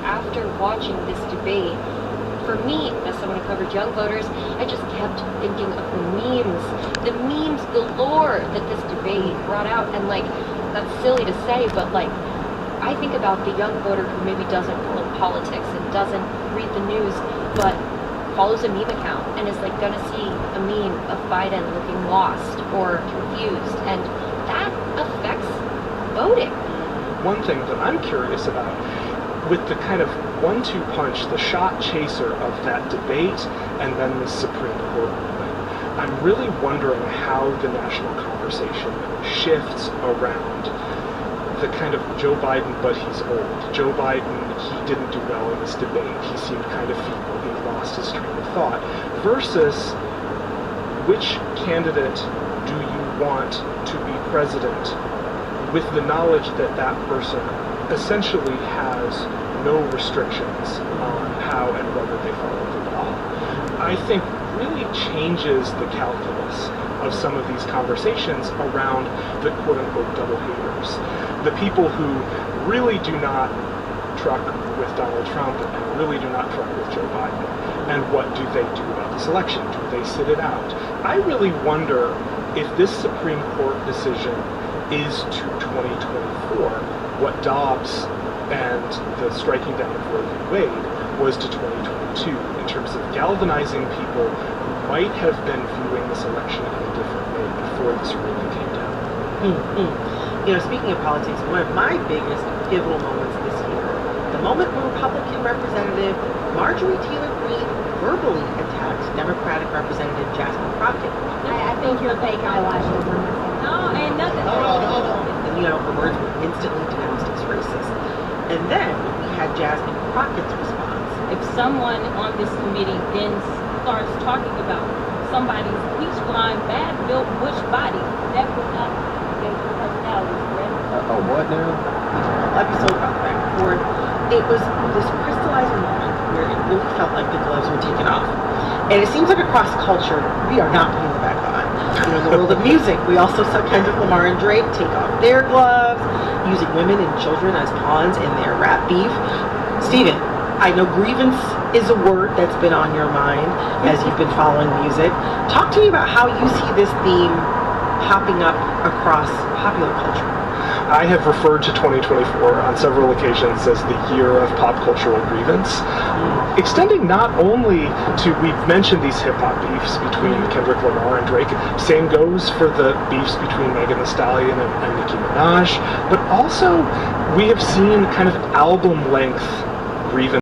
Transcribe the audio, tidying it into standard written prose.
after watching this debate, for me, as someone who covered young voters, I just kept thinking of the memes galore that this debate brought out. And like, that's silly to say, but like, I think about the young voter who maybe doesn't follow politics and doesn't read the news, but follows a meme account and is like gonna see a meme of Biden looking lost or confused, and that affects voting. One thing that I'm curious about, with the kind of 1-2 punch, the shot chaser of that debate and then the Supreme Court ruling, I'm really wondering how the national conversation shifts around the kind of Joe Biden, but he's old. Joe Biden, he didn't do well in this debate. He seemed kind of feeble. He lost his train of thought. Versus, which candidate do you want to be president with the knowledge that that person essentially has no restrictions on how and whether they follow the law? I think really changes the calculus of some of these conversations around the quote-unquote double haters. The people who really do not truck with Donald Trump and really do not truck with Joe Biden. And what do they do about this election? Do they sit it out? I really wonder if this Supreme Court decision is to 2024 what Dobbs and the striking down of Roe v. Wade was to 2022 in terms of galvanizing people who might have been viewing this election in a different way before this ruling came down. You know, speaking of politics, one of my biggest pivotal moments this year, the moment when Republican Representative Marjorie Taylor Greene verbally attacked Democratic Representative Jasmine Crockett. I think you're fake eyelashes. No, ain't nothing. And, you know, her words were instantly denounced as racist. And then we had Jasmine Crockett's response. If someone on this committee then starts talking about somebody's peach-blind, bad-built bush body, that would not be their personalities, correct? Oh, what now? Episode about back and forth. It was this crystallizing moment where it really felt like the gloves were taken off. And it seems like across culture, we are not putting them back on. You know, in the world of music, we also saw Kendrick Lamar and Drake take off their gloves, using women and children as pawns in their rap beef. Steven, I know grievance is a word that's been on your mind as you've been following music. Talk to me about how you see this theme popping up across popular culture. I have referred to 2024 on several occasions as the year of pop cultural grievance, extending not only to, we've mentioned these hip-hop beefs between Kendrick Lamar and Drake, same goes for the beefs between Megan Thee Stallion and Nicki Minaj, but also we have seen kind of album-length grievance